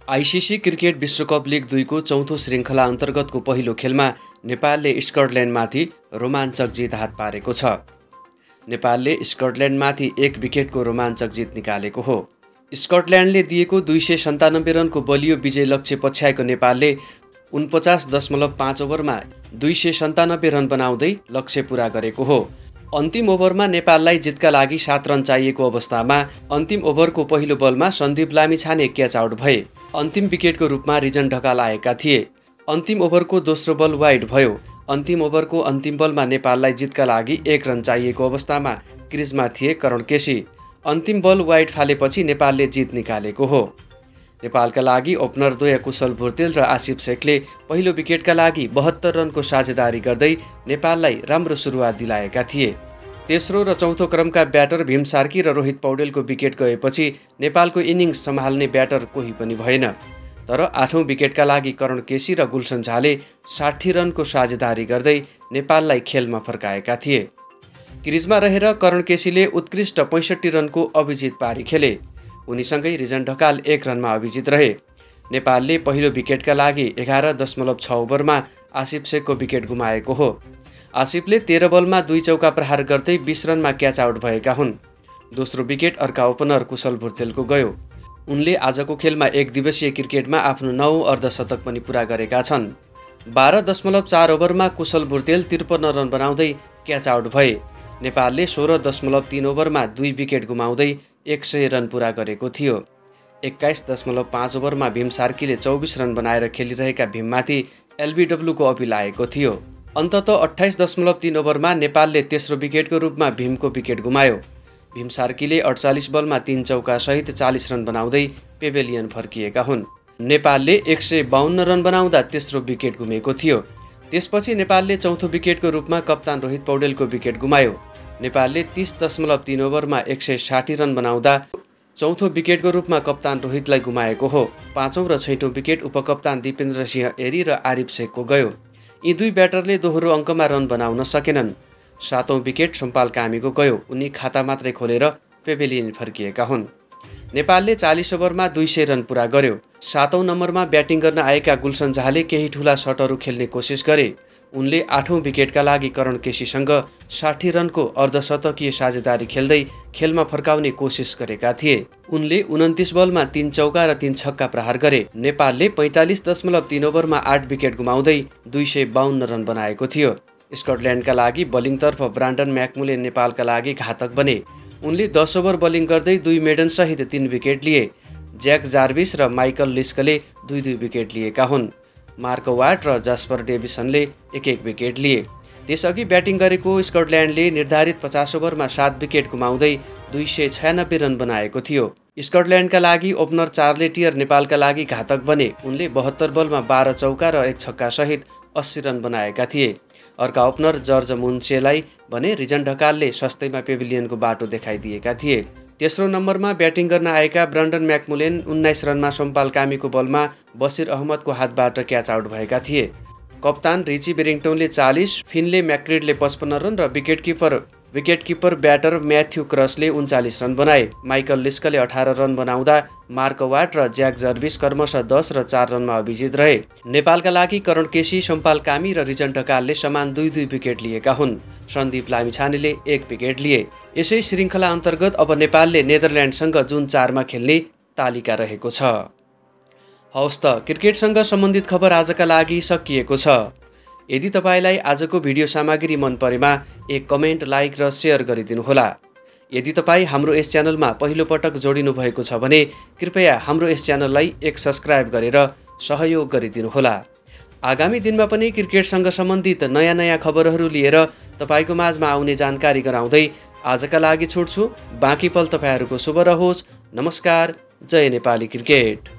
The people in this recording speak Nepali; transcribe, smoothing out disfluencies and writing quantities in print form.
आइसिसी क्रिकेट विश्वकप लिग 2 को चौथो श्रृङ्खला अन्तर्गतको पहिलो खेलमा नेपालले स्कटल्यान्डमाथि रोमाञ्चक जित हात पारेको छ। नेपालले स्कटल्यान्डमाथि 1 विकेटको रोमाञ्चक जित निकालेको हो। स्कटल्यान्डले दिएको 297 रनको बलियो विजय लक्ष्य पछ्याएको नेपालले 49.5 ओभरमा 297 रन बनाउँदै लक्ष्य पूरा गरेको हो। अन्तिम ओभरमा नेपाललाई जितका लागि 7 रन चाहिएको अवस्थामा अन्तिम ओभरको पहिलो बलमा सन्दीप लामिछाने क्याच आउट भए। अन्तिम विकेटको रूपमा रिजन ढकाल आएका थिए। अन्तिम ओभरको दोस्रो बल वाइड भयो। अन्तिम ओभरको अन्तिम बलमा नेपाललाई जितका लागि 1 रन चाहिएको अवस्थामा क्रिजमा थिए करण केसी। अन्तिम बल वाइड फालेपछि नेपालले जित निकालेको हो। नेपालका लागि ओपनर द्वय कुशल भुर्तेल र आसिफ शेखले पहिलो विकेटका लागि 72 रनको साझेदारी गर्दै नेपाललाई राम्रो सुरुवात दिलाएका थिए। तेस्रो र चौथो क्रमका ब्याटर भीम सार्की र रोहित पौडेलको विकेट गएपछि नेपालको इनिङ्स सम्हाल्ने ब्याटर कोही पनि भएन। तर 8औं विकेटका लागि करण केसी र गुलसन झाले 60 रनको साझेदारी गर्दै नेपाललाई खेलमा फर्काएका थिए। क्रिजमा रहेर करण केसीले उत्कृष्ट 65 रनको अभिजित पारी खेले। उनीसँगै रिजन ढकाल 1 रनमा अभिजित रहे। नेपालले पहिलो विकेटका लागि 11.6 ओभरमा आसिफ शेखको विकेट गुमाएको हो। आसिफले 13 बलमा 2 चौका प्रहार गर्दै 20 रनमा क्याच आउट भएका हुन्। दोस्रो विकेट अर्का ओपनर कुशल भुर्तेलको गयो। उनले आजको खेलमा 1 दिवसीय क्रिकेटमा आफ्नो 9औं अर्धशतक पनि पूरा गरेका छन्। 12.4 ओभरमा कुशल भुर्तेल 53 रन बनाउँदै क्याच आउट भए। नेपालले 16.3 ओभरमा 2 विकेट गुमाउँदै 100 रन पूरा गरेको थियो। 21.5 ओभरमा भीम सार्कीले 24 रन बनाएर खेलिरहेका भीममाथि एलबीडब्ल्यूको अपिल आएको थियो। अन्ततः 28.3 ओभरमा नेपालले तेस्रो विकेटको रूपमा भीमको विकेट गुमायो। भीम सार्कीले 48 बलमा 3 चौका सहित 40 रन बनाउँदै पेभेलियन फर्किएका हुन्। नेपालले 152 रन बनाउँदा तेस्रो विकेट गुमेको थियो। त्यसपछि नेपालले चौथो विकेटको रूपमा कप्तान रोहित पौडेलको विकेट गुमायो। नेपालले 30.3 ओभरमा 160 रन बनाउँदा चौथो विकेटको रूपमा कप्तान रोहितलाई गुमाएको हो। 5औं र 6औं विकेट उपकप्तान दिपेन्द्र सिंह एरी र आरिफ शेखको गयो। यी 2 ब्याटरले दोहोरो अङ्कमा रन बनाउन सकेनन्। 7औं विकेट सोमपाल कामीको गयो। उनी खाता मात्रै खोलेर पेभेलियन फर्किएका हुन्। नेपालले 40 ओभरमा 200 रन पूरा गर्यो। 7औं नम्बरमा ब्याटिङ गर्न आएका गुलसन झाले केही ठूला सटहरू खेल्ने कोसिस गरे। उनले 8औं विकेटका लागि करण केसीसँग 60 रनको अर्धशतकीय साझेदारी खेल्दै खेलमा फर्काउने कोसिस गरेका थिए। उनले 29 बलमा 3 चौका र 3 छक्का प्रहार गरे। नेपालले 45.3 ओभरमा 8 विकेट गुमाउँदै 252 रन बनाएको थियो। स्कटल्यान्डका लागि बलिङतर्फ ब्रान्डन म्याकमुले नेपालका लागि घातक बने। उनले 10 ओभर बलिङ गर्दै 2 मेडनसहित 3 विकेट लिए। ज्याक जार्भिस र माइकल लिस्कले 2-2 विकेट लिएका हुन्। मार्क वाट र जास्पर डेभिसनले 1-1 विकेट लिए। त्यसअघि ब्याटिङ गरेको स्कटल्यान्डले निर्धारित 50 ओभरमा 7 विकेट गुमाउँदै 296 रन बनाएको थियो। स्कटल्यान्डका लागि ओपनर चार्ले टियर नेपालका लागि घातक बने। उनले 72 बलमा 12 चौका र 1 छक्का सहित 80 रन बनाएका थिए। अर्का ओपनर जर्ज मुन्सेलाई भने रिजन ढकालले सस्तैमा पेभिलियनको बाटो देखाइदिएका थिए। तेस्रो नम्बरमा ब्याटिङ गर्न आएका ब्रान्डन म्याकमुलेन 19 रनमा सोमपाल कामीको बलमा बसिर अहमदको हातबाट क्याच आउट भएका थिए। कप्तान रिची बेरिङटनले 40, फिनले म्याक्रिडले 55 रन र विकेटकिपर ब्याटर म्याथ्यू क्रसले 39 रन बनाए। माइकल लिस्कले 18 रन बनाउँदा मार्क वाट र ज्याक जर्भिस क्रमशः 10 र 4 रनमा अभिजित रहे। नेपालका लागि करण केसी, सोमपाल कामी र रिजन ढकालले समान 2-2 विकेट लिएका हुन्। सन्दीप लामिछानेले 1 विकेट लिए। यसै श्रृङ्खला अन्तर्गत अब नेपालले नेदरल्यान्डसँग जुन 4 मा खेल्ने तालिका रहेको छ। हवस् त, क्रिकेटसँग सम्बन्धित खबर आजका लागि सकिएको छ। यदि तपाईलाई आजको भिडियो सामग्री मन परेमा एक कमेन्ट, लाइक र सेयर गरिदिनुहोला। यदि तपाईँ हाम्रो यस च्यानलमा पहिलो पटक जोडिनु भएको छ भने कृपया हाम्रो यस च्यानललाई एक सब्स्क्राइब गरेर सहयोग गरिदिनुहोला। आगामी दिनमा पनि क्रिकेटसँग सम्बन्धित नयाँ खबरहरू लिएर तपाईँको माझमा आउने जानकारी गराउँदै आजका लागि छुट्छु। बाँकी पल तपाईँहरूको शुभ रहोस्। नमस्कार। जय नेपाली क्रिकेट।